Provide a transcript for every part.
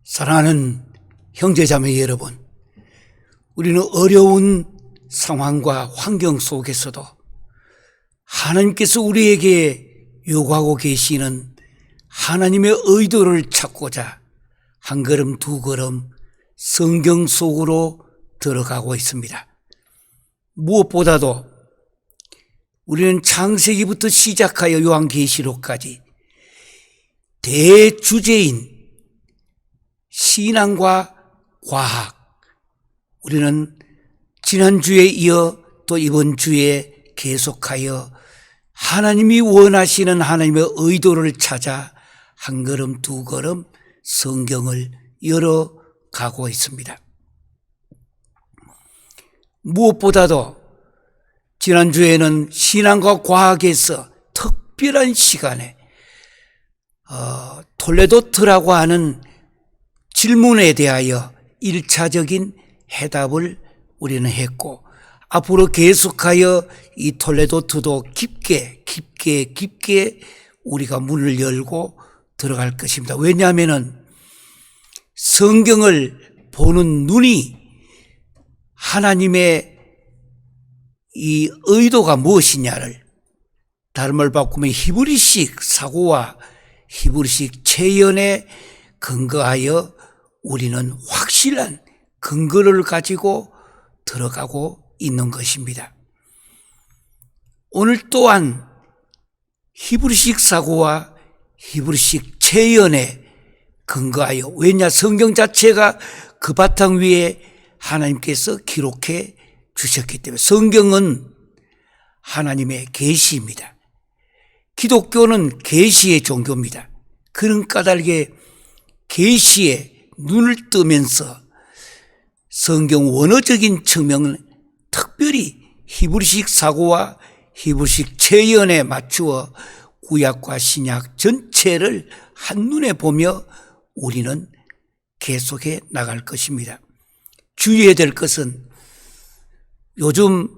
사랑하는 형제자매 여러분, 우리는 어려운 상황과 환경 속에서도 하나님께서 우리에게 요구하고 계시는 하나님의 의도를 찾고자 한 걸음 두 걸음 성경 속으로 들어가고 있습니다. 무엇보다도 우리는 창세기부터 시작하여 요한계시록까지 대주제인 신앙과 과학, 우리는 지난주에 이어 또 이번 주에 계속하여 하나님이 원하시는 하나님의 의도를 찾아 한 걸음 두 걸음 성경을 열어가고 있습니다. 무엇보다도 지난주에는 신앙과 과학에서 특별한 시간에 톨레도트라고 하는 질문에 대하여 1차적인 해답을 우리는 했고, 앞으로 계속하여 이 톨레도트도 깊게 우리가 문을 열고 들어갈 것입니다. 왜냐하면 성경을 보는 눈이 하나님의 이 의도가 무엇이냐를, 다른 말 바꾸면 히브리식 사고와 히브리식 체연에 근거하여 우리는 확실한 근거를 가지고 들어가고 있는 것입니다. 오늘 또한 히브리식 사고와 히브리식 체연에 근거하여, 왜냐 성경 자체가 그 바탕 위에 하나님께서 기록해 주셨기 때문에, 성경은 하나님의 계시입니다. 기독교는 계시의 종교입니다. 그런 까닭에 계시에 눈을 뜨면서 성경 원어적인 측면은 특별히 히브리식 사고와 히브리식 체연에 맞추어 구약과 신약 전체를 한눈에 보며 우리는 계속해 나갈 것입니다. 주의해야 될 것은 요즘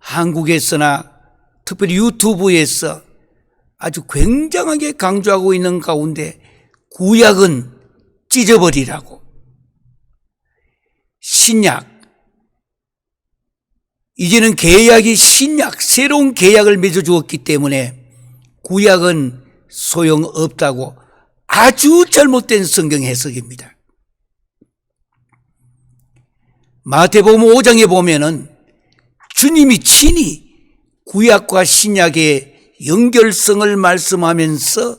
한국에서나 특별히 유튜브에서 아주 굉장하게 강조하고 있는 가운데 구약은 찢어버리라고, 신약, 이제는 계약이 신약, 새로운 계약을 맺어주었기 때문에 구약은 소용없다고, 아주 잘못된 성경 해석입니다. 마태복음 5장에 보면은 주님이 친히 구약과 신약의 연결성을 말씀하면서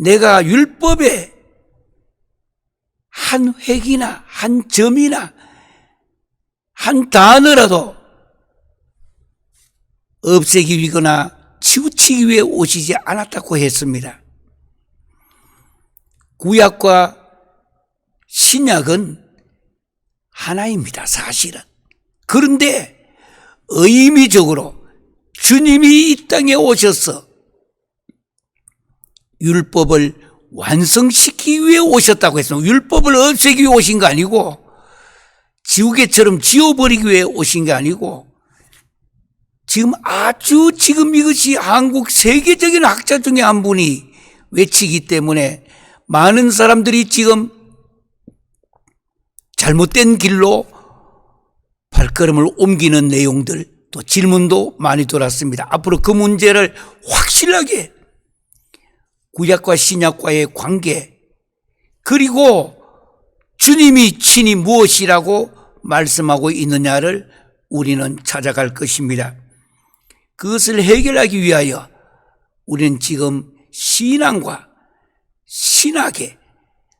내가 율법에 한 획이나 한 점이나 한 단어라도 없애기 위거나 치우치기 위해 오시지 않았다고 했습니다. 구약과 신약은 하나입니다, 사실은. 그런데 의미적으로 주님이 이 땅에 오셔서 율법을 완성시키기 위해 오셨다고 했습니다. 율법을 없애기 위해 오신 거 아니고, 지우개처럼 지워버리기 위해 오신 게 아니고, 지금 이것이 한국 세계적인 학자 중에 한 분이 외치기 때문에 많은 사람들이 지금 잘못된 길로 발걸음을 옮기는 내용들, 또 질문도 많이 돌았습니다. 앞으로 그 문제를 확실하게 구약과 신약과의 관계, 그리고 주님이 친히 무엇이라고 말씀하고 있느냐를 우리는 찾아갈 것입니다. 그것을 해결하기 위하여 우리는 지금 신앙과 신학의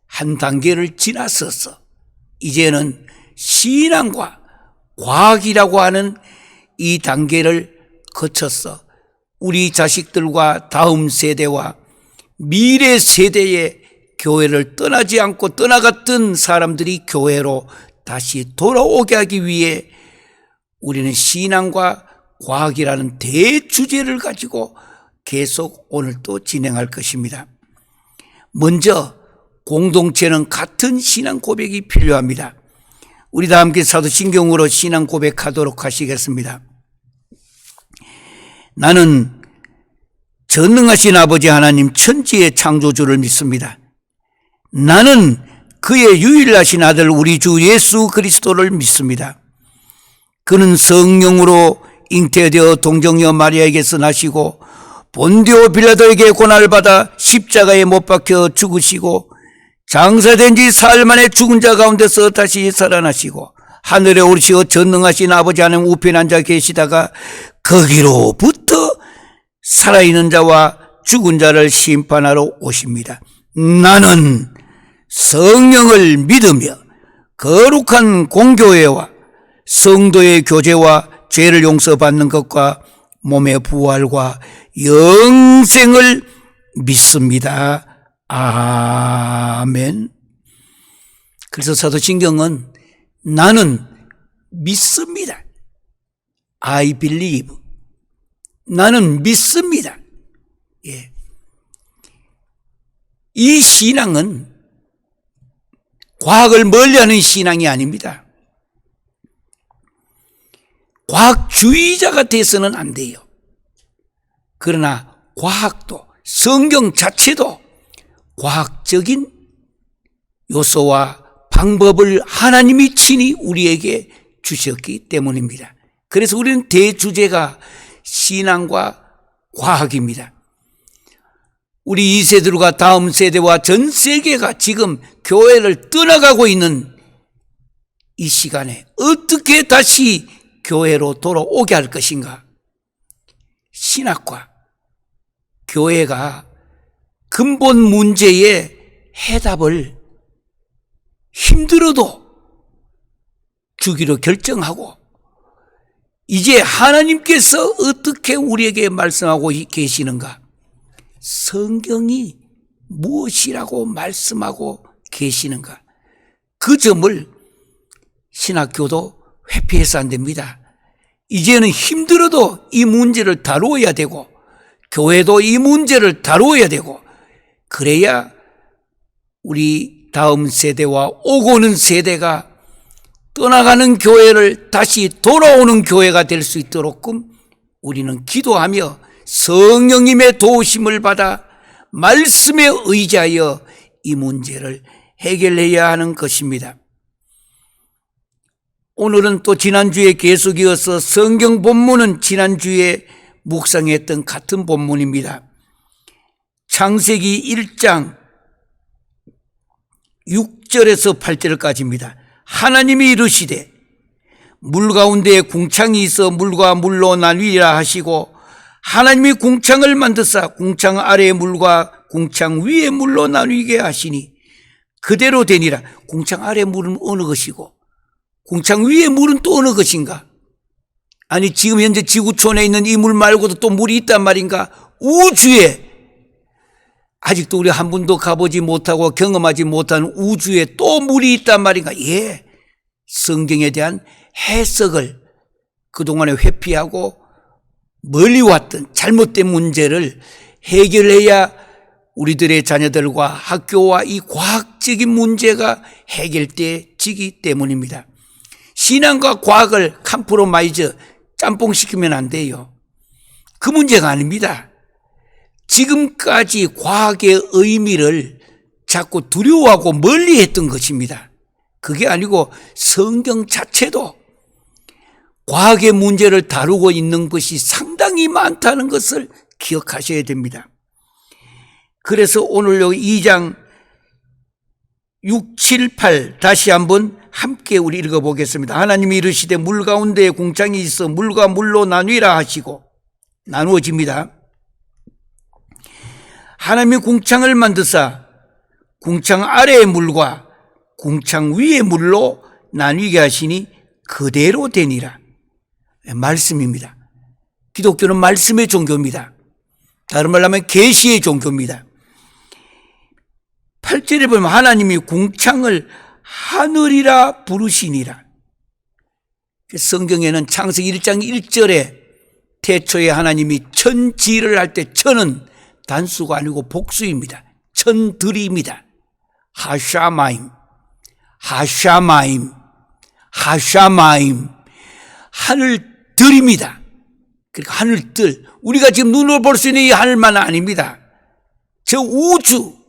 한 단계를 지나서서 이제는 신앙과 과학이라고 하는 이 단계를 거쳐서 우리 자식들과 다음 세대와 미래 세대의 교회를 떠나지 않고 떠나갔던 사람들이 교회로 다시 돌아오게 하기 위해 우리는 신앙과 과학이라는 대주제를 가지고 계속 오늘 또 진행할 것입니다. 먼저 공동체는 같은 신앙 고백이 필요합니다. 우리 다 함께 사도신경으로 신앙 고백하도록 하시겠습니다. 나는 전능하신 아버지 하나님 천지의 창조주를 믿습니다. 나는 그의 유일하신 아들 우리 주 예수 그리스도를 믿습니다. 그는 성령으로 잉태되어 동정녀 마리아에게서 나시고 본디오 빌라도에게 고난을 받아 십자가에 못 박혀 죽으시고 장사된 지 사흘 만에 죽은 자 가운데서 다시 살아나시고 하늘에 오르시어 전능하신 아버지 하나님 우편에 앉아 계시다가 거기로부터 살아있는 자와 죽은 자를 심판하러 오십니다. 나는 성령을 믿으며 거룩한 공교회와 성도의 교제와 죄를 용서받는 것과 몸의 부활과 영생을 믿습니다. 아멘. 그래서 사도신경은 나는 믿습니다. I believe. 나는 믿습니다. 예. 이 신앙은 과학을 멀리하는 신앙이 아닙니다. 과학주의자가 돼서는 안 돼요. 그러나 과학도 성경 자체도 과학적인 요소와 방법을 하나님이 친히 우리에게 주셨기 때문입니다. 그래서 우리는 대주제가 신앙과 과학입니다. 우리 2세들과 다음 세대와 전 세계가 지금 교회를 떠나가고 있는 이 시간에 어떻게 다시 교회로 돌아오게 할 것인가? 신학과 교회가 근본 문제의 해답을 힘들어도 주기로 결정하고 이제 하나님께서 어떻게 우리에게 말씀하고 계시는가? 성경이 무엇이라고 말씀하고 계시는가? 그 점을 신학교도 회피해서 안 됩니다. 이제는 힘들어도 이 문제를 다루어야 되고 교회도 이 문제를 다루어야 되고 그래야 우리 다음 세대와 오고 오는 세대가 떠나가는 교회를 다시 돌아오는 교회가 될 수 있도록끔 우리는 기도하며 성령님의 도우심을 받아 말씀에 의지하여 이 문제를 해결해야 하는 것입니다. 오늘은 또 지난주에 계속 이어서 성경 본문은 지난주에 묵상했던 같은 본문입니다. 창세기 1장 6절에서 8절까지입니다. 하나님이 이르시되 물 가운데에 궁창이 있어 물과 물로 나뉘리라 하시고 하나님이 궁창을 만드사 궁창 아래의 물과 궁창 위의 물로 나뉘게 하시니 그대로 되니라. 궁창 아래의 물은 어느 것이고 궁창 위의 물은 또 어느 것인가? 아니 지금 현재 지구촌에 있는 이 물 말고도 또 물이 있단 말인가? 우주에 아직도 우리 한 번도 가보지 못하고 경험하지 못한 우주에 또 물이 있단 말인가? 예, 성경에 대한 해석을 그동안에 회피하고 멀리 왔던 잘못된 문제를 해결해야 우리들의 자녀들과 학교와 이 과학적인 문제가 해결되지기 때문입니다. 신앙과 과학을 컴프로마이즈 짬뽕시키면 안 돼요. 그 문제가 아닙니다. 지금까지 과학의 의미를 자꾸 두려워하고 멀리했던 것입니다. 그게 아니고 성경 자체도 과학의 문제를 다루고 있는 것이 상당히 많다는 것을 기억하셔야 됩니다. 그래서 오늘 여기 2장 6, 7, 8 다시 한번 함께 우리 읽어보겠습니다. 하나님이 이르시되 물 가운데에 궁창이 있어 물과 물로 나뉘라 하시고 나누어집니다. 하나님이 궁창을 만드사 궁창 아래의 물과 궁창 위의 물로 나뉘게 하시니 그대로 되니라. 말씀입니다. 기독교는 말씀의 종교입니다. 다른 말로 하면 계시의 종교입니다. 8절에 보면 하나님이 궁창을 하늘이라 부르시니라. 성경에는 창세기 1장 1절에 태초에 하나님이 천지를 할 때 천은 단수가 아니고 복수입니다. 천들입니다. 하샤마임, 하샤마임, 하샤마임. 하늘들입니다. 그러니까 하늘들. 우리가 지금 눈으로 볼 수 있는 이 하늘만 아닙니다. 저 우주.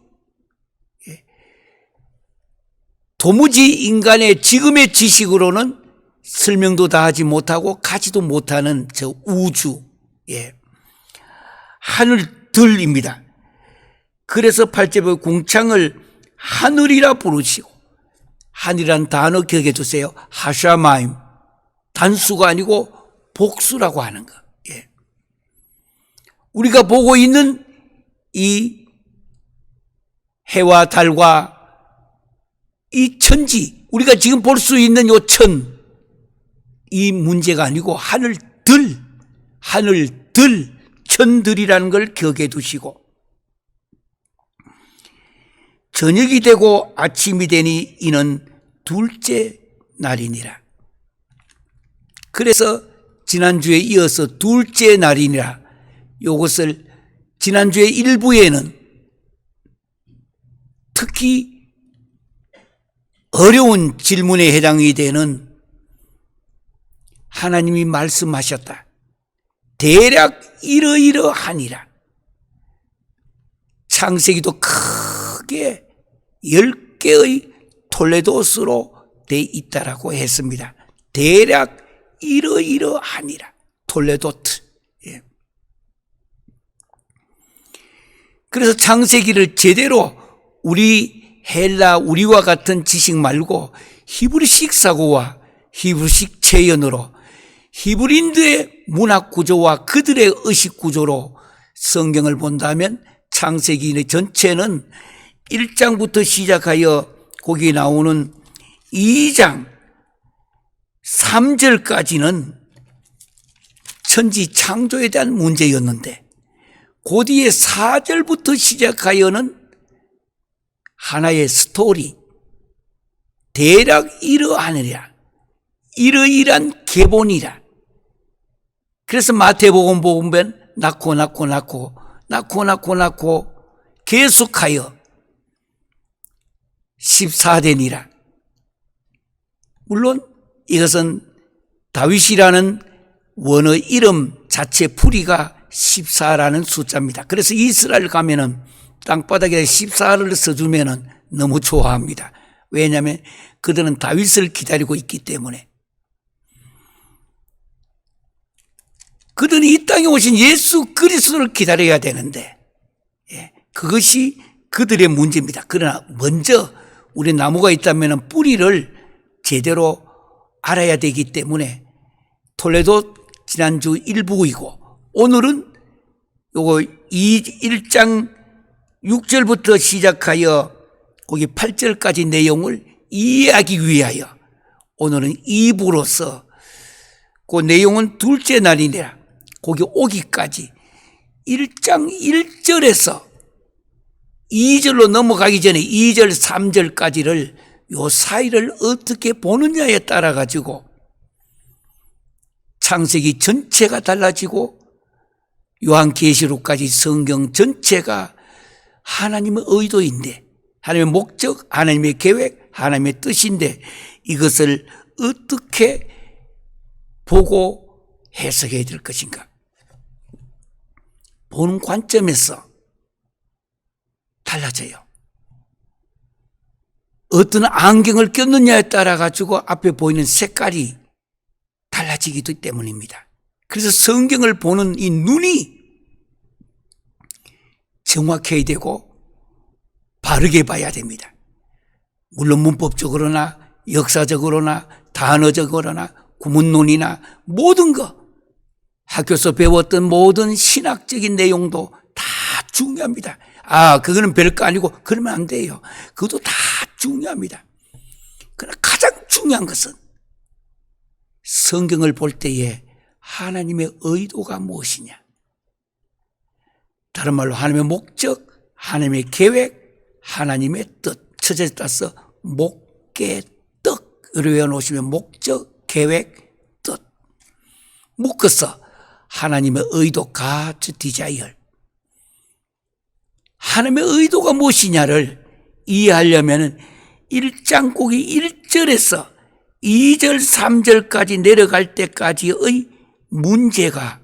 도무지 인간의 지금의 지식으로는 설명도 다 하지 못하고 가지도 못하는 저 우주. 하늘들입니다. 그래서 8절에 궁창을 하늘이라 부르시고, 하늘이란 단어 기억해 주세요. 하샤마임. 단수가 아니고 복수라고 하는 것. 우리가 보고 있는 이 해와 달과 이 천지, 우리가 지금 볼 수 있는 요 천, 이 문제가 아니고 하늘들, 천들이라는 걸 기억해 두시고, 저녁이 되고 아침이 되니 이는 둘째 날이니라. 그래서 지난주에 이어서 둘째 날이니라, 이것을 지난주에 일부에는 특히 어려운 질문에 해당이 되는 하나님이 말씀하셨다. 대략 이러이러하니라. 창세기도 크게 10개의 톨레도스로 돼 있다라고 했습니다. 대략 이러이러하니라. 톨레도트. 그래서 창세기를 제대로 우리와 같은 지식 말고 히브리식 사고와 히브리식 체연으로 히브리인들의 문학 구조와 그들의 의식 구조로 성경을 본다면 창세기 전체는 1장부터 시작하여 거기 나오는 2장 3절까지는 천지 창조에 대한 문제였는데, 그 뒤에 4절부터 시작하여는 하나의 스토리, 대략 이러하느라, 이러이러한 계본이라. 그래서 마태복음 보면 낳고 계속하여 14대니라. 물론 이것은 다윗이라는 원어 이름 자체 풀이가 14라는 숫자입니다. 그래서 이스라엘 가면은 땅바닥에 14를 써주면은 너무 좋아합니다. 왜냐하면 그들은 다윗을 기다리고 있기 때문에. 그들은 이 땅에 오신 예수 그리스도를 기다려야 되는데, 그것이 그들의 문제입니다. 그러나 먼저 우리 나무가 있다면 뿌리를 제대로 알아야 되기 때문에 톨레도 지난주 일부이고, 오늘은 요거 1장 6절부터 시작하여 거기 8절까지 내용을 이해하기 위하여 오늘은 2부로서 그 내용은 둘째 날이니라 거기 오기까지 1장 1절에서 2절로 넘어가기 전에 2절 3절까지를 요 사이를 어떻게 보느냐에 따라 가지고 창세기 전체가 달라지고 요한계시록까지 성경 전체가 하나님의 의도인데, 하나님의 목적, 하나님의 계획, 하나님의 뜻인데, 이것을 어떻게 보고 해석해야 될 것인가? 보는 관점에서 달라져요. 어떤 안경을 꼈느냐에 따라 가지고 앞에 보이는 색깔이 달라지기 때문입니다. 그래서 성경을 보는 이 눈이 정확해야 되고 바르게 봐야 됩니다. 물론 문법적으로나 역사적으로나 단어적으로나 구문론이나 모든 것, 학교에서 배웠던 모든 신학적인 내용도 다 중요합니다. 그거는 별거 아니고 그러면 안 돼요. 그것도 다 중요합니다. 그러나 가장 중요한 것은 성경을 볼 때에 하나님의 의도가 무엇이냐. 다른 말로 하나님의 목적, 하나님의 계획, 하나님의 뜻. 첫째 따서 목계떡으로 외워놓으시면 목적, 계획, 뜻. 묶어서 하나님의 의도, God's desire. 하나님의 의도가 무엇이냐를 이해하려면 1장 거기 1절에서 2절, 3절까지 내려갈 때까지의 문제가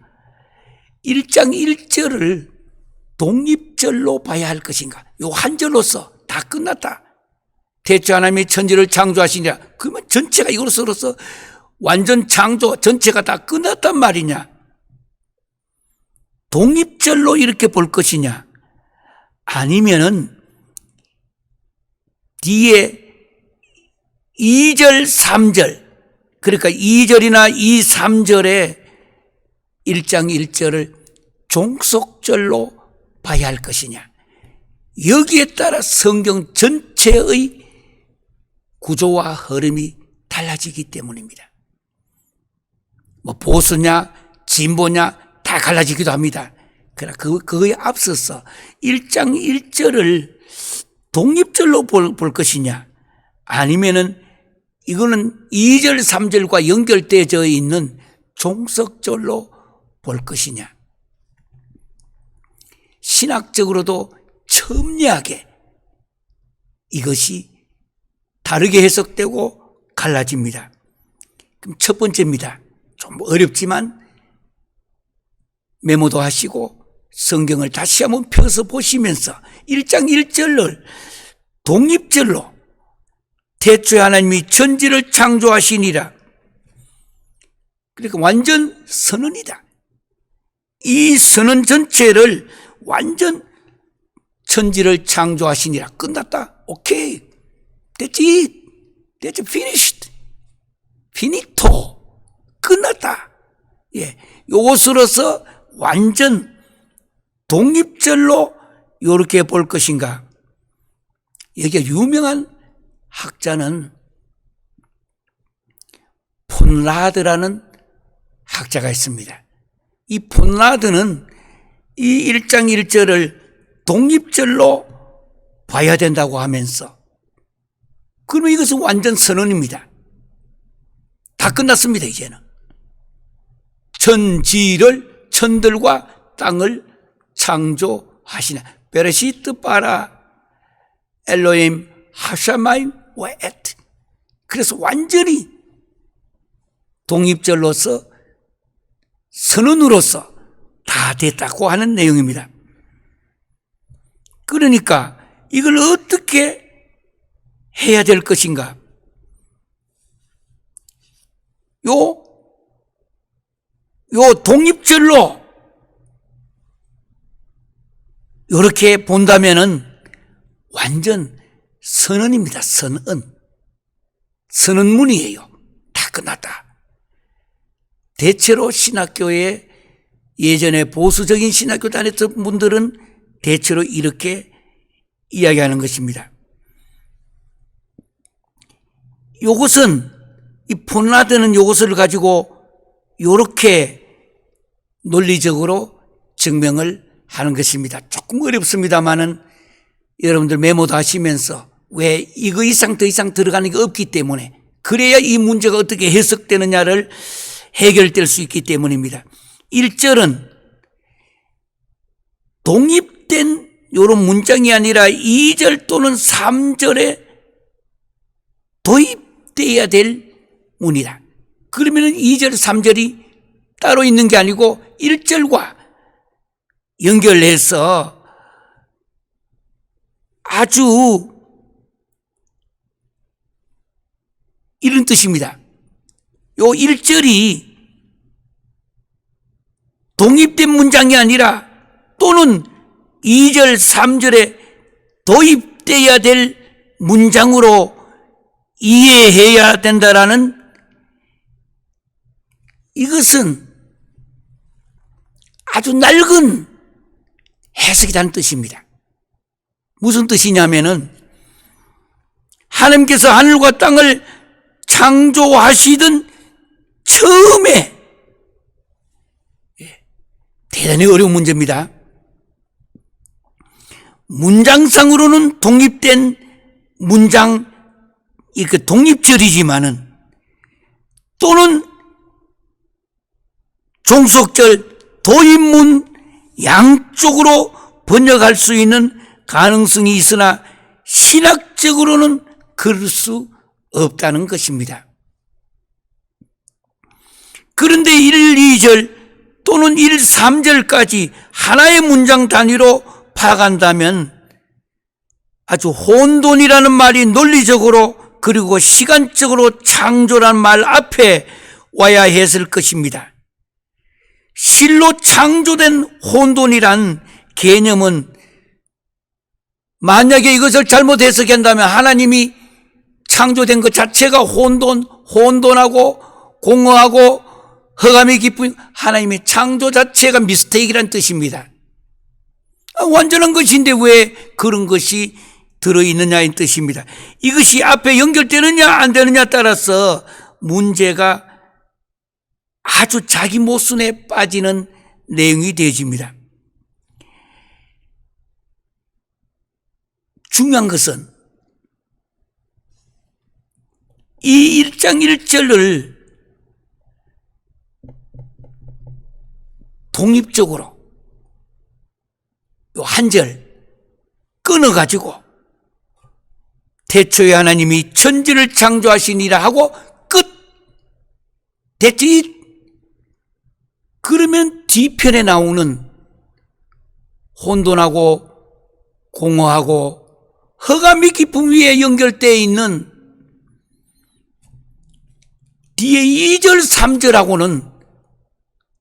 1장 1절을 독립절로 봐야 할 것인가? 요 한 절로서 다 끝났다. 대체 하나님이 천지를 창조하시니라. 그러면 전체가 이것으로서 완전 창조 전체가 다 끝났단 말이냐? 독립절로 이렇게 볼 것이냐? 아니면은 뒤에 2절, 3절, 그러니까 2절이나 2, 3절에 1장 1절을 종속절로 봐야 할 것이냐. 여기에 따라 성경 전체의 구조와 흐름이 달라지기 때문입니다. 뭐 보수냐 진보냐 다 갈라지기도 합니다. 그러나 그거에 앞서서 1장 1절을 독립절로 볼 것이냐, 아니면은 이거는 2절 3절과 연결되어 있는 종속절로 볼 것이냐. 신학적으로도 첨예하게 이것이 다르게 해석되고 갈라집니다. 그럼 첫 번째입니다. 좀 어렵지만 메모도 하시고 성경을 다시 한번 펴서 보시면서 1장 1절을 독립절로 태초에 하나님이 천지를 창조하시니라. 그러니까 완전 선언이다. 이 선언 전체를 완전 천지를 창조하시니라. 끝났다. 오케이. That's it. That's finished. finito. 끝났다. 예. 요것으로서 완전 독립절로 이렇게 볼 것인가. 여기가 유명한 학자는 폰라드라는 학자가 있습니다. 이 폰라드는 이 1장 1절을 독립절로 봐야 된다고 하면서, 그러면 이것은 완전 선언입니다. 다 끝났습니다. 이제는 천들과 땅을 창조하시나. 베레시트 바라 엘로임 하샤마임 와에트. 그래서 완전히 독립절로서 선언으로서 다 됐다고 하는 내용입니다. 그러니까 이걸 어떻게 해야 될 것인가? 요 독립절로 이렇게 본다면은 완전 선언입니다. 선언문이에요. 다 끝났다. 대체로 신학교에 예전에 보수적인 신학교 다녔던 분들은 대체로 이렇게 이야기하는 것입니다. 요것은 이 폰라드는 요것을 가지고 이렇게 논리적으로 증명을 하는 것입니다. 조금 어렵습니다만은 여러분들 메모도 하시면서, 왜 이거 이상 더 이상 들어가는 게 없기 때문에, 그래야 이 문제가 어떻게 해석되느냐를 해결될 수 있기 때문입니다. 1절은 독립된 이런 문장이 아니라 2절 또는 3절에 도입되어야 될 문이다. 그러면 2절 3절이 따로 있는 게 아니고 1절과 연결해서 아주 이런 뜻입니다. 요 1절이 독립된 문장이 아니라 또는 2절 3절에 도입되어야 될 문장으로 이해해야 된다라는, 이것은 아주 낡은 해석이라는 뜻입니다. 무슨 뜻이냐면은, 하나님께서 하늘과 땅을 창조하시던 처음에, 대단히 어려운 문제입니다. 문장상으로는 독립된 문장, 이렇게 독립절이지만은, 또는 종속절, 도입문 양쪽으로 번역할 수 있는 가능성이 있으나 신학적으로는 그럴 수 없다는 것입니다. 그런데 1, 2절 또는 1, 3절까지 하나의 문장 단위로 파악한다면 아주 혼돈이라는 말이 논리적으로 그리고 시간적으로 창조라는 말 앞에 와야 했을 것입니다. 실로 창조된 혼돈이란 개념은 만약에 이것을 잘못 해석한다면 하나님이 창조된 것 자체가 혼돈하고 공허하고 허감이 깊은 하나님의 창조 자체가 미스테이크란 뜻입니다. 완전한 것인데 왜 그런 것이 들어있느냐의 뜻입니다. 이것이 앞에 연결되느냐 안 되느냐 따라서 문제가 아주 자기 모순에 빠지는 내용이 되어집니다. 중요한 것은 이 1장 1절을 독립적으로 요 한 절 끊어가지고 태초에 하나님이 천지를 창조하시니라 하고 끝. 됐지? 그러면 뒤편에 나오는 혼돈하고 공허하고 허감이 깊음 위에 연결되어 있는 뒤에 2절 3절하고는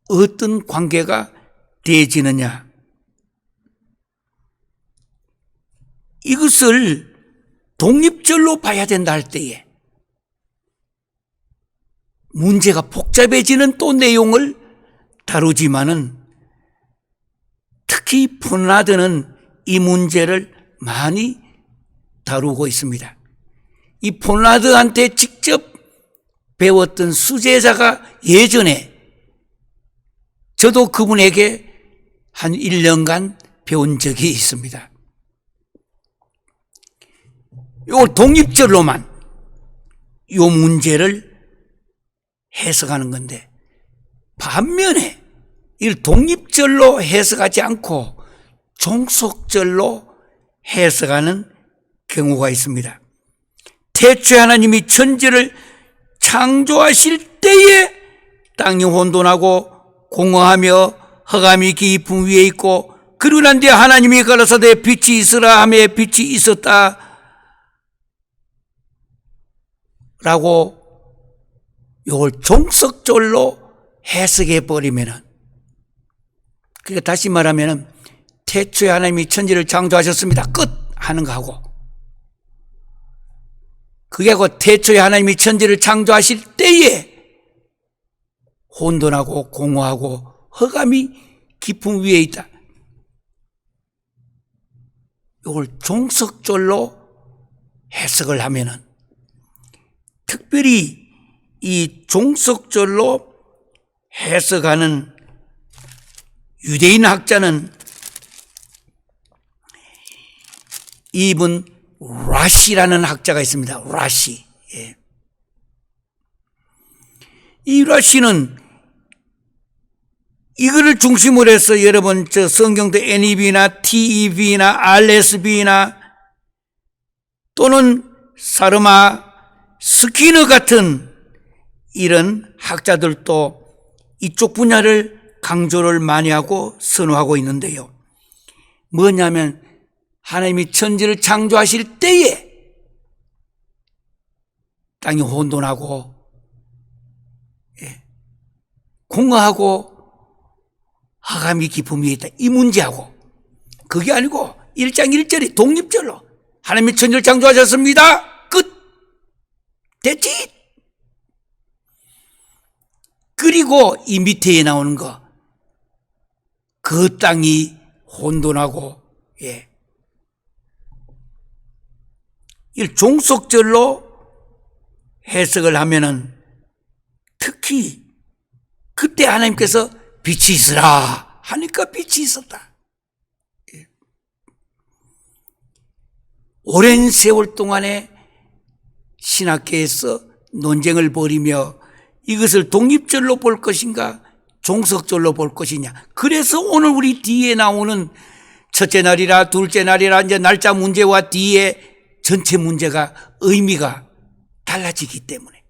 어떤 관계가 되어지느냐, 이것을 독립절로 봐야 된다 할 때에 문제가 복잡해지는 또 내용을 다루지만은 특히 폰라드는 이 문제를 많이 다루고 있습니다. 이 폰라드한테 직접 배웠던 수제자가 예전에 저도 그분에게 한 1년간 배운 적이 있습니다. 요 독립절로만 요 문제를 해석하는 건데, 반면에 이 독립절로 해석하지 않고 종속절로 해석하는 경우가 있습니다. 태초에 하나님이 천지를 창조하실 때에 땅이 혼돈하고 공허하며 허감이 깊은 위에 있고, 그러고 난 뒤에 하나님이 가라사대 빛이 있으라 하며 빛이 있었다 라고 이걸 종속절로 해석해 버리면은, 그러니까 다시 말하면은 태초에 하나님이 천지를 창조하셨습니다 끝 하는 거하고, 그게 곧 태초에 하나님이 천지를 창조하실 때에 혼돈하고 공허하고 허감이 깊은 위에 있다, 이걸 종속절로 해석을 하면은, 특별히 이 종속절로 해석하는 유대인 학자는 이분 라시라는 학자가 있습니다. 라시. 예. 이 라시는 이거를 중심으로 해서 여러분 저 성경도 NEV나 TEV나 RSV나 또는 사르마 스키너 같은 이런 학자들도 이쪽 분야를 강조를 많이 하고 선호하고 있는데요. 뭐냐면 하나님이 천지를 창조하실 때에 땅이 혼돈하고 공허하고 허감이 깊은 위에 있다, 이 문제하고, 그게 아니고 1장 1절이 독립절로 하나님이 천지를 창조하셨습니다 끝. 됐지? 그리고 이 밑에 나오는 거, 그 땅이 혼돈하고, 이 종속절로 해석을 하면은 특히 그때 하나님께서 빛이 있으라 하니까 빛이 있었다. 오랜 세월 동안에 신학계에서 논쟁을 벌이며 이것을 독립절로 볼 것인가 종석절로 볼 것이냐. 그래서 오늘 우리 뒤에 나오는 첫째 날이라 둘째 날이라 이제 날짜 문제와 뒤에 전체 문제가 의미가 달라지기 때문에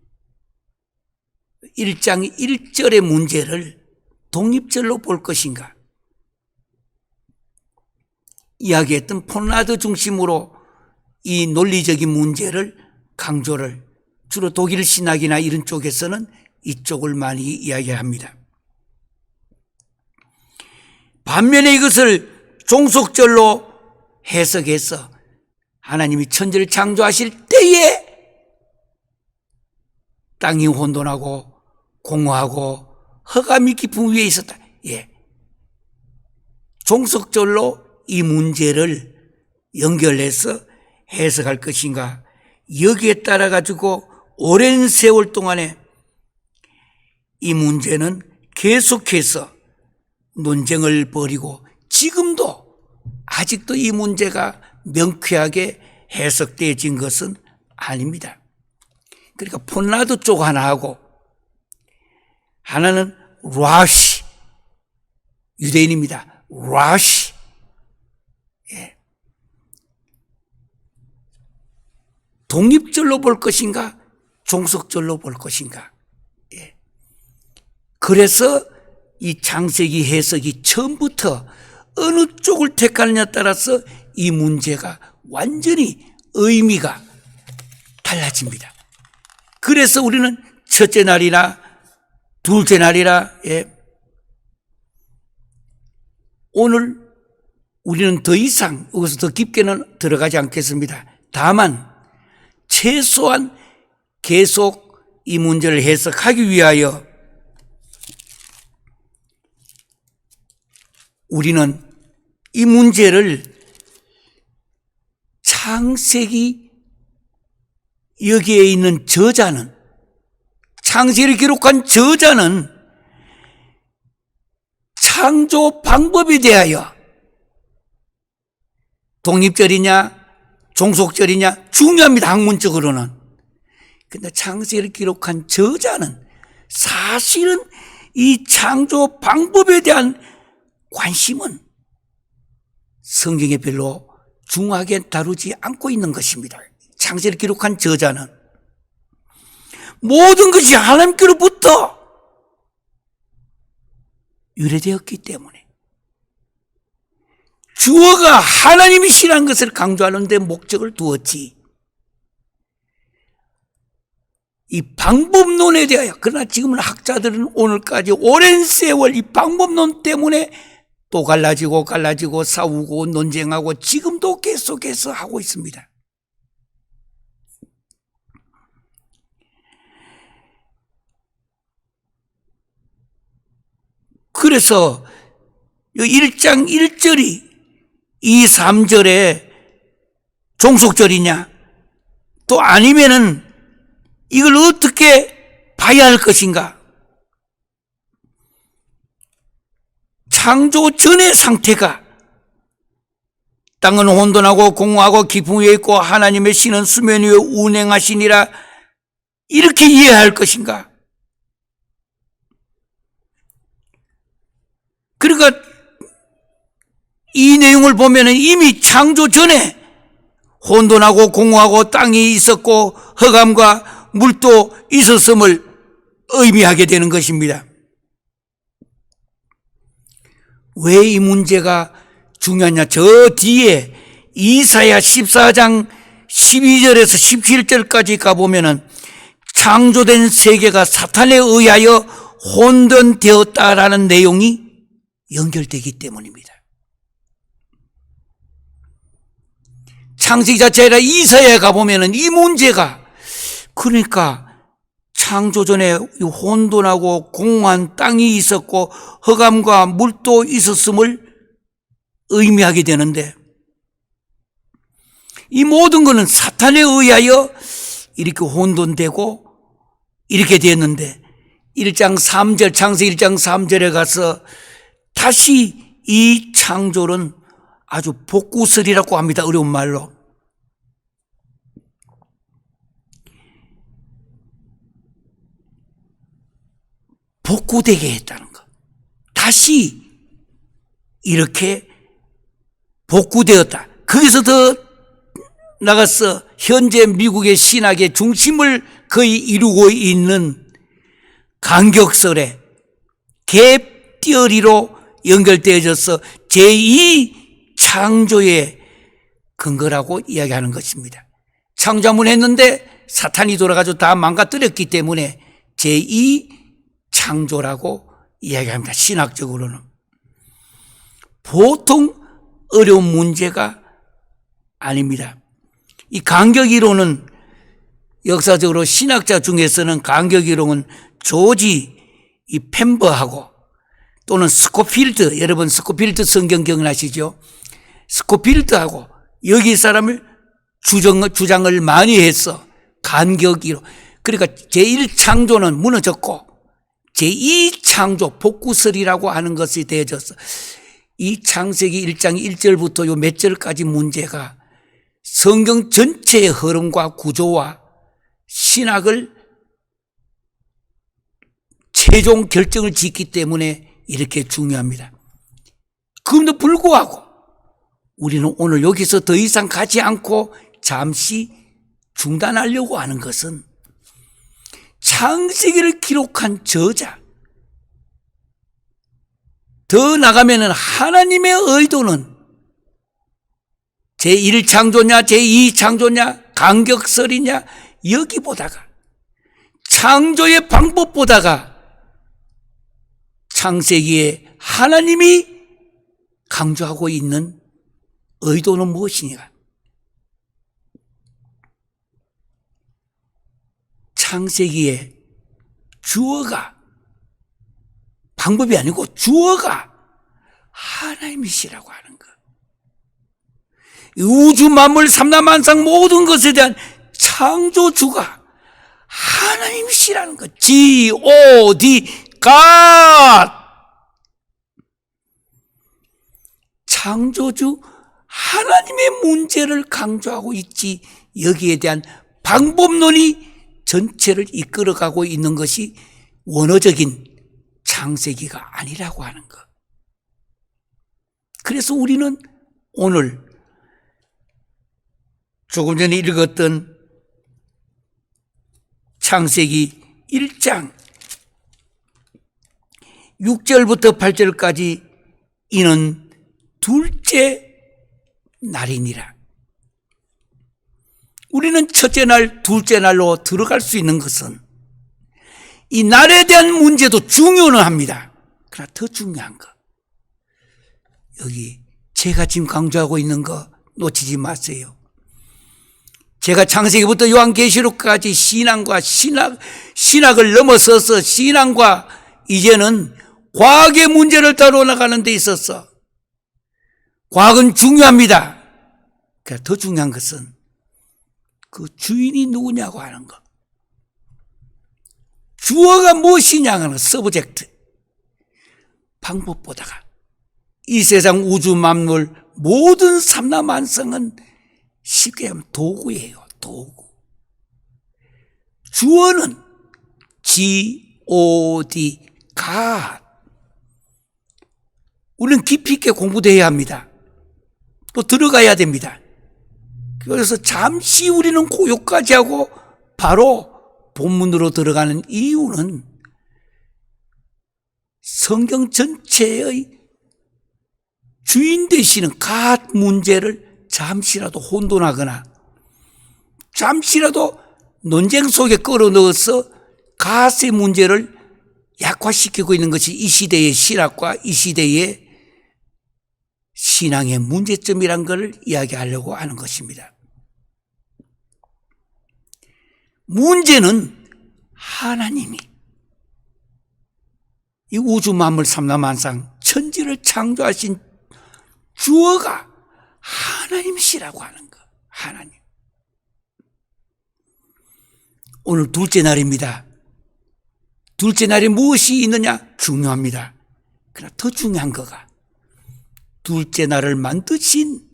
1장 1절의 문제를 독립절로 볼 것인가. 이야기했던 폰라드 중심으로 이 논리적인 문제를 강조를 주로 독일 신학이나 이런 쪽에서는 이쪽을 많이 이야기합니다. 반면에 이것을 종속절로 해석해서 하나님이 천지를 창조하실 때에 땅이 혼돈하고 공허하고 흑암이 깊은 위에 있었다. 예. 종속절로 이 문제를 연결해서 해석할 것인가. 여기에 따라 가지고 오랜 세월 동안에 이 문제는 계속해서 논쟁을 벌이고 지금도 아직도 이 문제가 명쾌하게 해석되어진 것은 아닙니다. 그러니까 폰라드 쪽 하나하고 하나는 라시, 유대인입니다. 라시. 예. 독립절로 볼 것인가 종속절로 볼 것인가. 예. 그래서 이 창세기 해석이 처음부터 어느 쪽을 택하느냐에 따라서 이 문제가 완전히 의미가 달라집니다. 그래서 우리는 첫째 날이나 둘째 날이라, 예. 오늘 우리는 더 이상 여기서 더 깊게는 들어가지 않겠습니다. 다만 최소한 계속 이 문제를 해석하기 위하여 우리는 이 문제를 창세기 여기에 있는 저자는, 창세기를 기록한 저자는 창조 방법에 대하여 독립절이냐 종속절이냐 중요합니다. 학문적으로는. 그런데 창세기를 기록한 저자는 사실은 이 창조 방법에 대한 관심은 성경에 별로 중하게 다루지 않고 있는 것입니다. 창세기를 기록한 저자는 모든 것이 하나님께로부터 유래되었기 때문에 주어가 하나님이시라는 것을 강조하는 데 목적을 두었지, 이 방법론에 대하여. 그러나 지금은 학자들은 오늘까지 오랜 세월 이 방법론 때문에 또 갈라지고 싸우고 논쟁하고 지금도 계속해서 하고 있습니다. 그래서 1장 1절이 2, 3절에 종속절이냐 또 아니면은 이걸 어떻게 봐야 할 것인가. 창조 전의 상태가 땅은 혼돈하고 공허하고 깊은 위에 있고 하나님의 신은 수면 위에 운행하시니라, 이렇게 이해할 것인가. 그러니까 이 내용을 보면은 이미 창조 전에 혼돈하고 공허하고 땅이 있었고 흑암과 물도 있었음을 의미하게 되는 것입니다. 왜 이 문제가 중요하냐. 저 뒤에 이사야 14장 12절에서 17절까지 가보면은 창조된 세계가 사탄에 의하여 혼돈되었다라는 내용이 연결되기 때문입니다. 창세기 자체가 아니라 이사야에 가보면은 이 문제가, 그러니까 창조 전에 혼돈하고 공허한 땅이 있었고 흑암과 물도 있었음을 의미하게 되는데, 이 모든 것은 사탄에 의하여 이렇게 혼돈되고 이렇게 됐는데 1장 3절, 창세기 1장 3절에 가서 다시 이 창조는 아주 복구설이라고 합니다. 어려운 말로. 복구되게 했다는 것. 다시 이렇게 복구되었다. 거기서 더 나가서 현재 미국의 신학의 중심을 거의 이루고 있는 간격설의 갭티어리로 연결되어져서 제2창조의 근거라고 이야기하는 것입니다. 창조 한번 했는데 사탄이 돌아가지고 다 망가뜨렸기 때문에 제2창조라고 이야기합니다. 신학적으로는. 보통 어려운 문제가 아닙니다. 이 간격이론은 역사적으로 신학자 중에서는 간격이론은 조지 이 펜버하고 또는 스코필드, 여러분 스코필드 성경 기억나시죠? 스코필드하고 여기 사람을 주장을 많이 했어. 간격이론. 그러니까 제1창조는 무너졌고 제2창조 복구설이라고 하는 것이 되어졌어. 이 창세기 1장 1절부터 요 몇 절까지 문제가 성경 전체의 흐름과 구조와 신학을 최종 결정을 짓기 때문에 이렇게 중요합니다. 그럼에도 불구하고 우리는 오늘 여기서 더 이상 가지 않고 잠시 중단하려고 하는 것은 창세기를 기록한 저자, 더 나가면은 하나님의 의도는 제1창조냐 제2창조냐 간격설이냐 여기보다가 창조의 방법보다가 창세기에 하나님이 강조하고 있는 의도는 무엇이냐? 창세기에 주어가 방법이 아니고 주어가 하나님이시라고 하는 것. 우주 만물 삼라만상 모든 것에 대한 창조주가 하나님이시라는 것. G-O-D, God. 창조주 하나님의 문제를 강조하고 있지 여기에 대한 방법론이 전체를 이끌어가고 있는 것이 원어적인 창세기가 아니라고 하는 것. 그래서 우리는 오늘 조금 전에 읽었던 창세기 1장 6절부터 8절까지 이는 둘째 날이니라. 우리는 첫째 날, 둘째 날로 들어갈 수 있는 것은 이 날에 대한 문제도 중요는 합니다. 그러나 더 중요한 것, 여기 제가 지금 강조하고 있는 거 놓치지 마세요. 제가 창세기부터 요한계시록까지 신앙과 신학을 넘어서서 신앙과 이제는 과학의 문제를 다루어 나가는 데 있어서 과학은 중요합니다. 그러나 더 중요한 것은 그 주인이 누구냐고 하는 것. 주어가 무엇이냐 하는 서브젝트. 방법보다가 이 세상 우주 만물 모든 삼라만성은 쉽게 하면 도구예요. 도구. 주어는 G-O-D, God. 우리는 깊이 있게 공부도 해야 합니다. 또 들어가야 됩니다. 그래서 잠시 우리는 고요까지 하고 바로 본문으로 들어가는 이유는 성경 전체의 주인 되시는 갓 문제를 잠시라도 혼돈하거나 잠시라도 논쟁 속에 끌어넣어서 갓의 문제를 약화시키고 있는 것이 이 시대의 신학과 이 시대의 신앙의 문제점이란 걸 이야기하려고 하는 것입니다. 문제는 하나님이 이 우주 만물 삼라만상 천지를 창조하신 주어가 하나님이시라고 하는 것. 하나님. 오늘 둘째 날입니다. 둘째 날에 무엇이 있느냐? 중요합니다. 그러나 더 중요한 거가 둘째 날을 만드신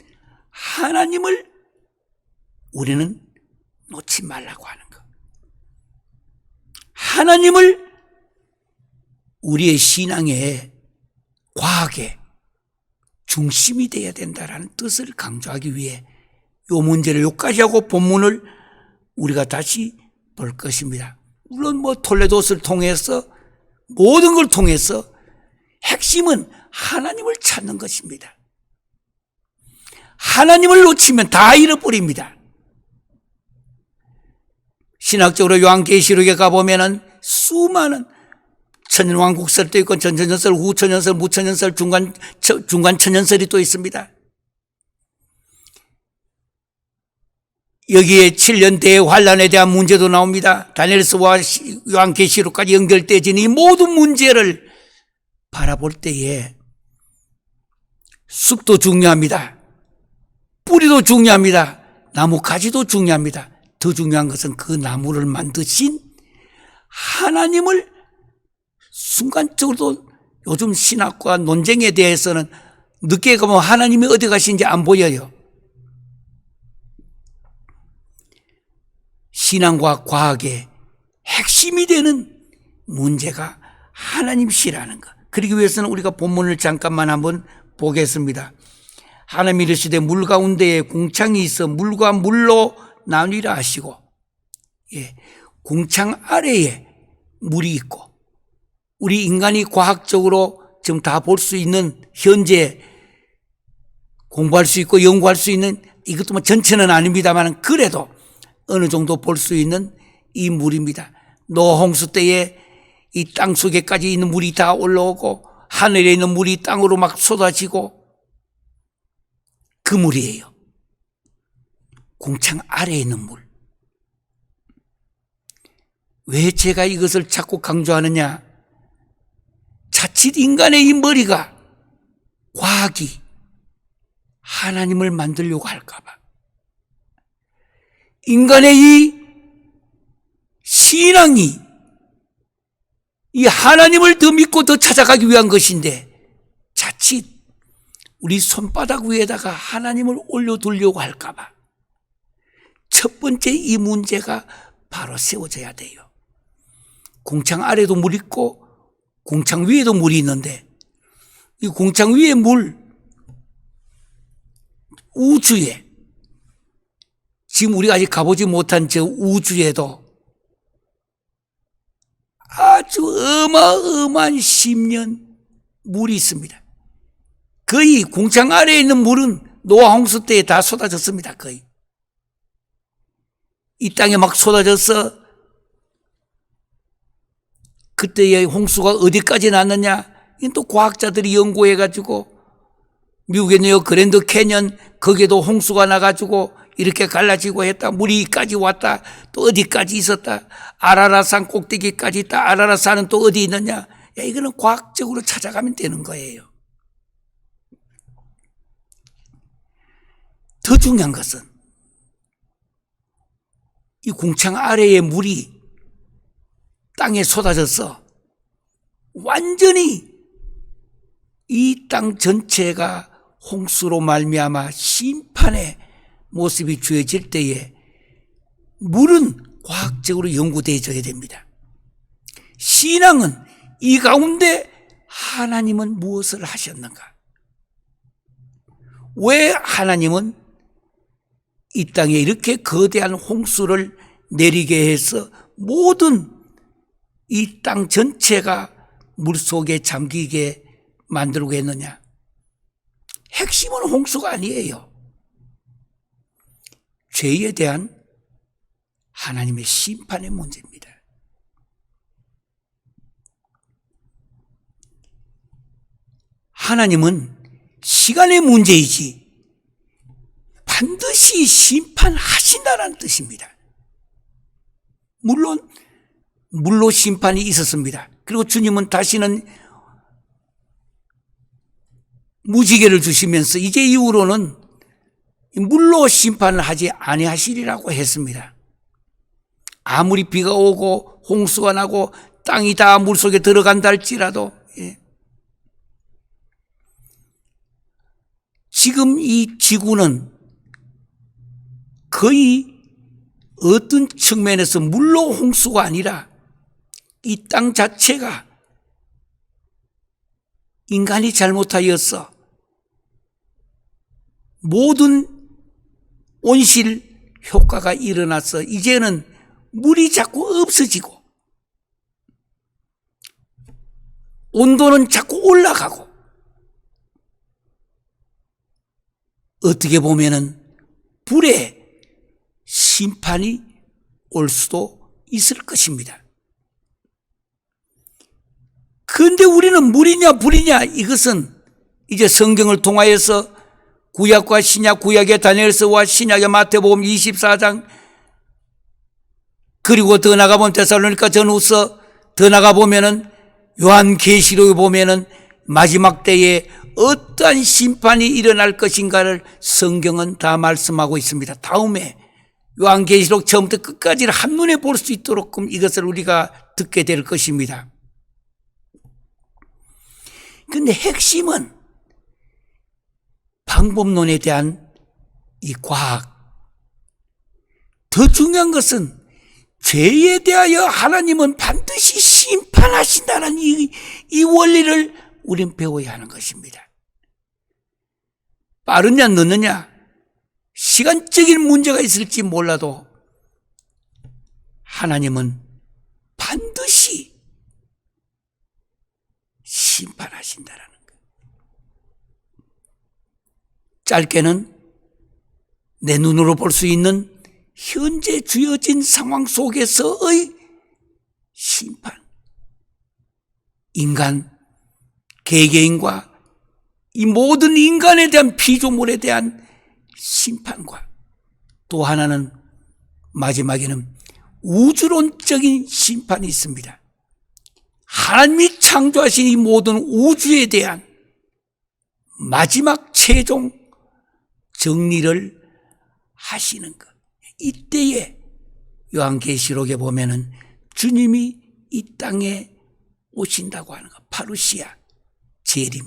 하나님을 우리는 놓지 말라고 하는 것. 하나님을 우리의 신앙의 과학의 중심이 되어야 된다라는 뜻을 강조하기 위해 이 문제를 여기까지 하고 본문을 우리가 다시 볼 것입니다. 물론 톨레도스를 통해서 모든 걸 통해서 핵심은 하나님을 찾는 것입니다. 하나님을 놓치면 다 잃어버립니다. 신학적으로 요한계시록에 가보면은 수많은 천년왕국설도 있고 전천년설, 후천년설, 무천년설, 중간 천년설이 또 있습니다. 여기에 7년 대환란에 대한 문제도 나옵니다. 다니엘서와 요한계시록까지 연결되어진 이 모든 문제를 바라볼 때에 숲도 중요합니다. 뿌리도 중요합니다. 나무 가지도 중요합니다. 더 중요한 것은 그 나무를 만드신 하나님을 순간적으로도 요즘 신학과 논쟁에 대해서는 늦게 가면 하나님이 어디 가신지 안 보여요. 신앙과 과학의 핵심이 되는 문제가 하나님이시라는 것. 그러기 위해서는 우리가 본문을 잠깐만 한번 보겠습니다. 하나님이 이르시되 물 가운데에 궁창이 있어 물과 물로 나뉘라 하시고, 궁창 아래에 물이 있고, 우리 인간이 과학적으로 지금 다 볼 수 있는, 현재 공부할 수 있고 연구할 수 있는, 이것도 전체는 아닙니다만 그래도 어느 정도 볼 수 있는 이 물입니다. 노아 홍수 때에 이 땅 속에까지 있는 물이 다 올라오고 하늘에 있는 물이 땅으로 막 쏟아지고 그 물이에요. 궁창 아래에 있는 물. 왜 제가 이것을 자꾸 강조하느냐? 자칫 인간의 이 머리가, 과학이 하나님을 만들려고 할까 봐. 인간의 이 신앙이 이 하나님을 더 믿고 더 찾아가기 위한 것인데 자칫 우리 손바닥 위에다가 하나님을 올려두려고 할까 봐 첫 번째 이 문제가 바로 세워져야 돼요. 궁창 아래도 물 있고 궁창 위에도 물이 있는데 이 궁창 위에 물, 우주에, 지금 우리가 아직 가보지 못한 저 우주에도 아주 어마어마한 10년 물이 있습니다. 거의 궁창 아래에 있는 물은 노아 홍수 때에 다 쏟아졌습니다. 거의 이 땅에 막 쏟아져서 그때의 홍수가 어디까지 났느냐, 이건 또 과학자들이 연구해가지고 미국에 있는 그랜드 캐년, 거기에도 홍수가 나가지고 이렇게 갈라지고 했다. 물이 여기까지 왔다. 또 어디까지 있었다. 아라라산 꼭대기까지 있다. 아라라산은 또 어디 있느냐. 야, 이거는 과학적으로 찾아가면 되는 거예요. 더 중요한 것은 이 궁창 아래의 물이 땅에 쏟아져서 완전히 이 땅 전체가 홍수로 말미암아 심판의 모습이 주어질 때에 물은 과학적으로 연구되어져야 됩니다. 신앙은 이 가운데 하나님은 무엇을 하셨는가? 왜 하나님은 이 땅에 이렇게 거대한 홍수를 내리게 해서 모든 이 땅 전체가 물속에 잠기게 만들고 했느냐? 핵심은 홍수가 아니에요. 죄에 대한 하나님의 심판의 문제입니다. 하나님은 시간의 문제이지 반드시 심판하신다는 뜻입니다. 물론 물로 심판이 있었습니다. 그리고 주님은 다시는 무지개를 주시면서 이제 이후로는 물로 심판을 하지 아니하시리라고 했습니다. 아무리 비가 오고 홍수가 나고 땅이 다 물속에 들어간다 할지라도, 지금 이 지구는 거의 어떤 측면에서 물로 홍수가 아니라 이 땅 자체가 인간이 잘못하였어. 모든 온실 효과가 일어나서 이제는 물이 자꾸 없어지고 온도는 자꾸 올라가고 어떻게 보면은 불의 심판이 올 수도 있을 것입니다. 그런데 우리는 물이냐 불이냐 이것은 이제 성경을 통하여서 구약과 신약, 구약의 다니엘서와 신약의 마태복음 24장 그리고 더 나가보면 데살로니가 전후서 더 나가보면은 요한계시록에 보면은 마지막 때에 어떠한 심판이 일어날 것인가를 성경은 다 말씀하고 있습니다. 다음에 요한계시록 처음부터 끝까지를 한눈에 볼 수 있도록 이것을 우리가 듣게 될 것입니다. 그런데 핵심은 방법론에 대한 이 과학. 더 중요한 것은 죄에 대하여 하나님은 반드시 심판하신다는 이 원리를 우린 배워야 하는 것입니다. 빠르냐 늦느냐 시간적인 문제가 있을지 몰라도 하나님은 반드시 심판하신다라는 거예요. 짧게는 내 눈으로 볼 수 있는 현재 주어진 상황 속에서의 심판. 인간, 개개인과 이 모든 인간에 대한 피조물에 대한 심판과 또 하나는 마지막에는 우주론적인 심판이 있습니다. 하나님이 창조하신 이 모든 우주에 대한 마지막 최종 정리를 하시는 것. 이때에 요한계시록에 보면은 주님이 이 땅에 오신다고 하는 것. 파루시아, 재림.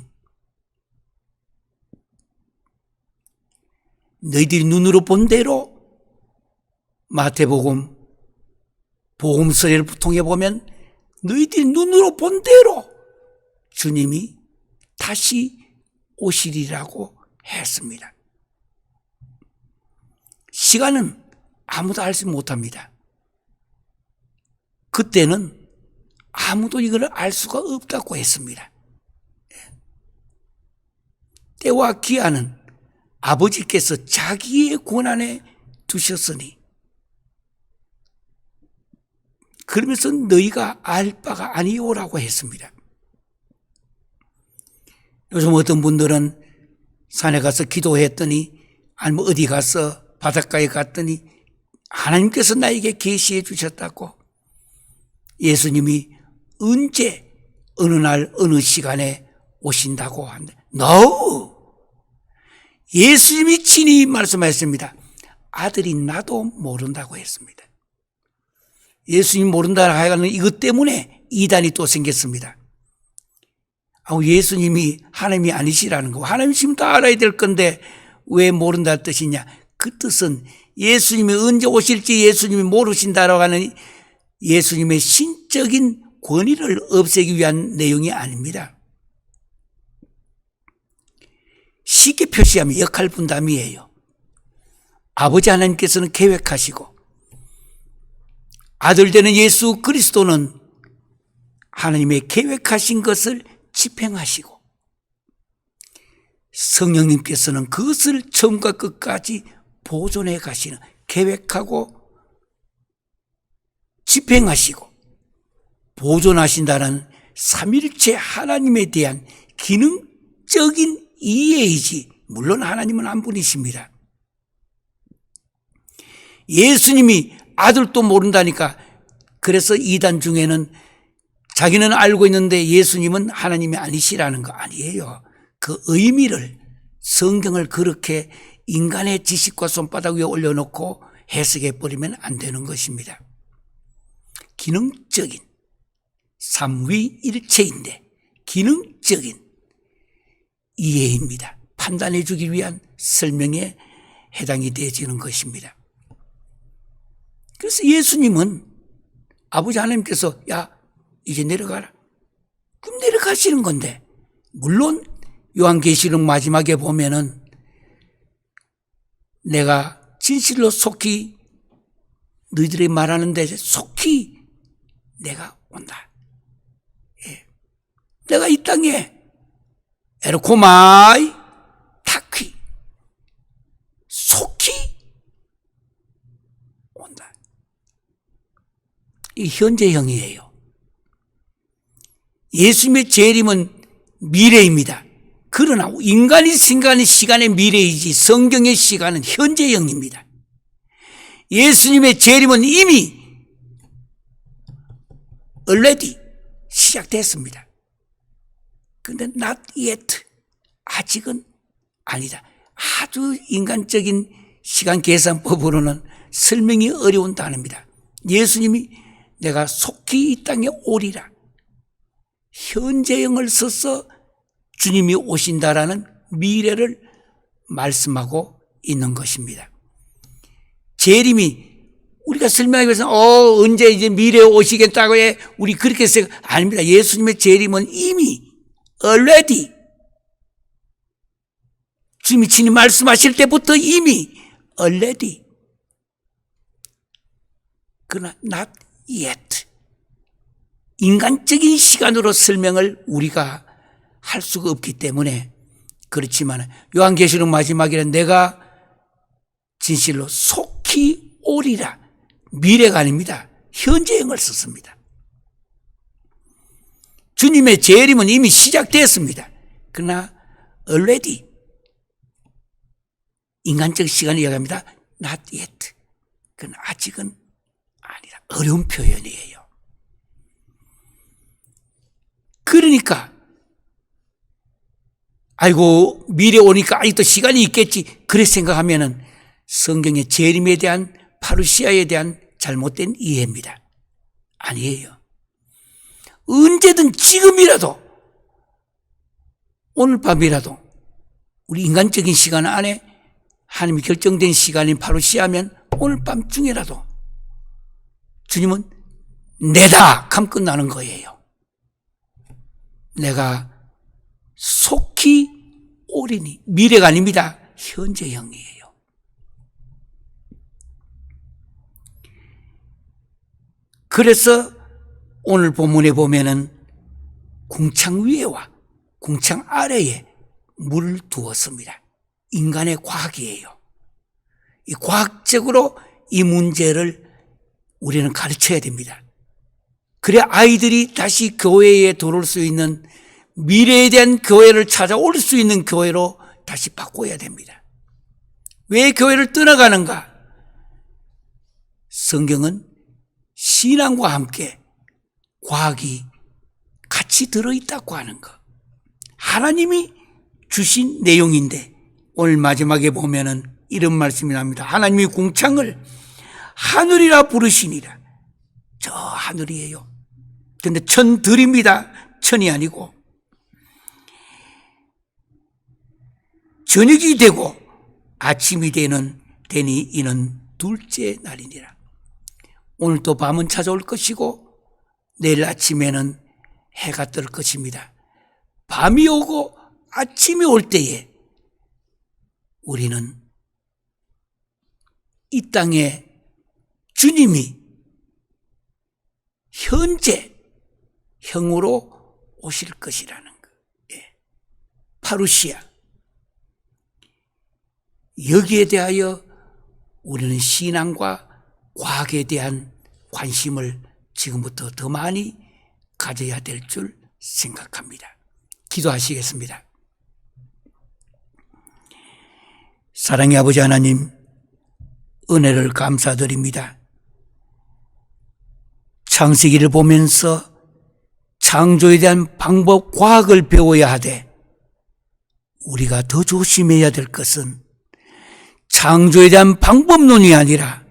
너희들이 눈으로 본 대로 마태복음 복음서를 통해 보면 너희들이 눈으로 본 대로 주님이 다시 오시리라고 했습니다. 시간은 아무도 알지 못합니다. 그때는 아무도 이걸 알 수가 없다고 했습니다. 때와 기한은 아버지께서 자기의 권한에 두셨으니 그러면서 너희가 알 바가 아니오라고 했습니다. 요즘 어떤 분들은 산에 가서 기도했더니 아니면 어디 가서 바닷가에 갔더니 하나님께서 나에게 계시해 주셨다고 예수님이 언제 어느 날 어느 시간에 오신다고 하는데 No! 예수님이 친히 말씀하셨습니다. 아들이 나도 모른다고 했습니다. 예수님 모른다 하여간 이것 때문에 이단이 또 생겼습니다. 예수님이 하나님이 아니시라는 거. 하나님 지금 다 알아야 될 건데 왜 모른다는 뜻이냐. 그 뜻은 예수님이 언제 오실지 예수님이 모르신다라고 하는 예수님의 신적인 권위를 없애기 위한 내용이 아닙니다. 쉽게 표시하면 역할 분담이에요. 아버지 하나님께서는 계획하시고 아들 되는 예수 그리스도는 하나님의 계획하신 것을 집행하시고 성령님께서는 그것을 처음과 끝까지 보존해 가시는 계획하고 집행하시고 보존하신다는 삼일체 하나님에 대한 기능적인 이해이지 물론 하나님은 한 분이십니다. 예수님이 아들도 모른다니까 그래서 이단 중에는 자기는 알고 있는데 예수님은 하나님이 아니시라는 거 아니에요. 그 의미를 성경을 그렇게 인간의 지식과 손바닥 위에 올려놓고 해석해 버리면 안 되는 것입니다. 기능적인 삼위일체인데 기능적인 이해입니다. 판단해 주기 위한 설명에 해당이 되어지는 것입니다. 그래서 예수님은 아버지 하나님께서 야 이제 내려가라. 그럼 내려가시는 건데 물론 요한계시록 마지막에 보면은 내가 진실로 속히 너희들이 말하는데 속히 내가 온다. 예. 내가 이 땅에 에르코마이 타퀴 속히 온다. 이 현재형이에요. 예수님의 재림은 미래입니다. 그러나 인간이 생각하는 시간의 미래이지 성경의 시간은 현재형입니다. 예수님의 재림은 이미 already 시작됐습니다. 그런데 not yet, 아직은 아니다. 아주 인간적인 시간 계산법으로는 설명이 어려운 단어입니다. 예수님이 내가 속히 이 땅에 오리라, 현재형을 써서 주님이 오신다라는 미래를 말씀하고 있는 것입니다. 재림이 우리가 설명하기 위해서 언제 이제 미래에 오시겠다고 해 우리 그렇게 생각 아닙니다. 예수님의 재림은 이미 already 주님이 친히 말씀하실 때부터 이미 already, 그러나 not yet, 인간적인 시간으로 설명을 우리가 할 수가 없기 때문에 그렇지만 요한계시록 마지막에는 내가 진실로 속히 오리라, 미래가 아닙니다. 현재형을 썼습니다. 주님의 재림은 이미 시작되었습니다. 그러나 already, 인간적 시간을 이야기합니다. not yet, 그건 아직은 아니라. 어려운 표현이에요. 그러니까 아이고 미래 오니까 아직도 시간이 있겠지 그래 생각하면은 성경의 재림에 대한 파루시아에 대한 잘못된 이해입니다. 아니에요. 언제든 지금이라도 오늘 밤이라도 우리 인간적인 시간 안에 하나님이 결정된 시간인 파루시아면 오늘 밤중에라도 주님은 내다 하면 끝나는 거예요. 내가 속히 오리니, 미래가 아닙니다. 현재형이에요. 그래서 오늘 본문에 보면은 궁창 위에와 궁창 아래에 물을 두었습니다. 인간의 과학이에요. 이 과학적으로 이 문제를 우리는 가르쳐야 됩니다. 그래야 아이들이 다시 교회에 들어올 수 있는, 미래에 대한 교회를 찾아올 수 있는 교회로 다시 바꿔야 됩니다. 왜 교회를 떠나가는가? 성경은 신앙과 함께 과학이 같이 들어있다고 하는 것, 하나님이 주신 내용인데 오늘 마지막에 보면은 이런 말씀이 납니다. 하나님이 궁창을 하늘이라 부르시니라. 저 하늘이에요. 그런데 천들입니다. 천이 아니고. 저녁이 되고 아침이 되니 이는 둘째 날이니라. 오늘 또 밤은 찾아올 것이고 내일 아침에는 해가 뜰 것입니다. 밤이 오고 아침이 올 때에 우리는 이 땅에 주님이 현재형으로 오실 것이라는 것. 파루시아. 여기에 대하여 우리는 신앙과 과학에 대한 관심을 지금부터 더 많이 가져야 될 줄 생각합니다. 기도하시겠습니다. 사랑의 아버지 하나님, 은혜를 감사드립니다. 창세기를 보면서 창조에 대한 방법, 과학을 배워야 하되 우리가 더 조심해야 될 것은 창조에 대한 방법론이 아니라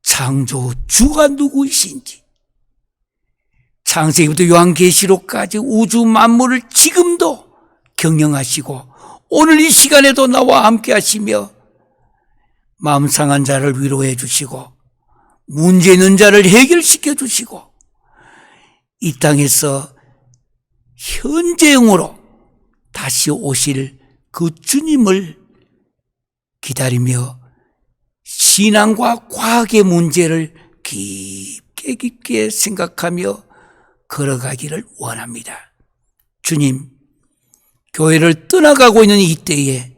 창조주가 누구이신지, 창세기부터 요한계시록까지 우주 만물을 지금도 경영하시고 오늘 이 시간에도 나와 함께 하시며 마음 상한 자를 위로해 주시고 문제 있는 자를 해결시켜 주시고 이 땅에서 현재형으로 다시 오실 그 주님을 기다리며 신앙과 과학의 문제를 깊게 생각하며 걸어가기를 원합니다. 주님, 교회를 떠나가고 있는 이때에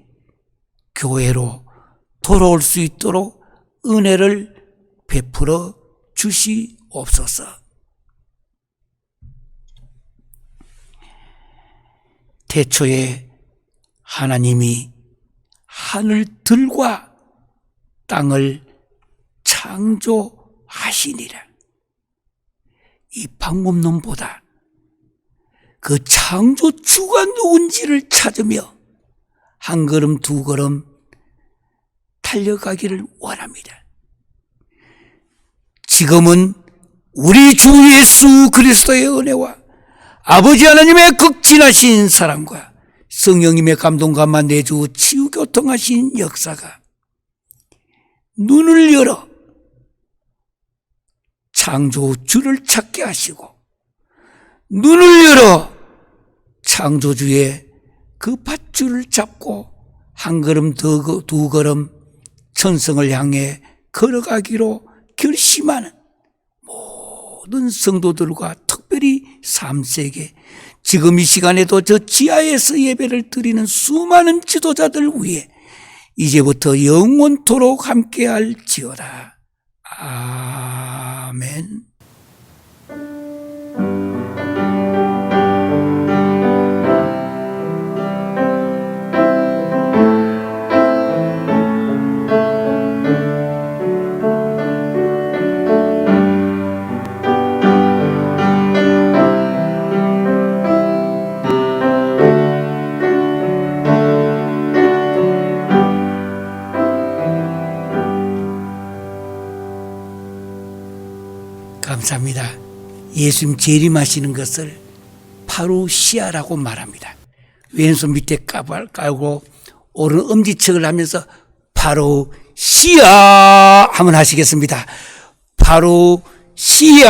교회로 돌아올 수 있도록 은혜를 베풀어 주시옵소서. 태초에 하나님이 하늘들과 땅을 창조하시니라. 이 방법론보다 그 창조주가 누군지를 찾으며 한 걸음 두 걸음 달려가기를 원합니다. 지금은 우리 주 예수 그리스도의 은혜와 아버지 하나님의 극진하신 사랑과 성령님의 감동감화 내주 치유교통하신 역사가 눈을 열어 창조주를 찾게 하시고 눈을 열어 창조주의 그 밧줄을 잡고 한 걸음 두 걸음 천성을 향해 걸어가기로 결심하는 모든 성도들과 특별히 3세계 지금 이 시간에도 저 지하에서 예배를 드리는 수많은 지도자들 위해 이제부터 영원토록 함께할지어다. 아멘. 감사합니다. 예수님 재림하시는 것을 파루시아라고 말합니다. 왼손 밑에 깔고 오른 엄지척을 하면서 파루시아 한번 하시겠습니다. 파루시아.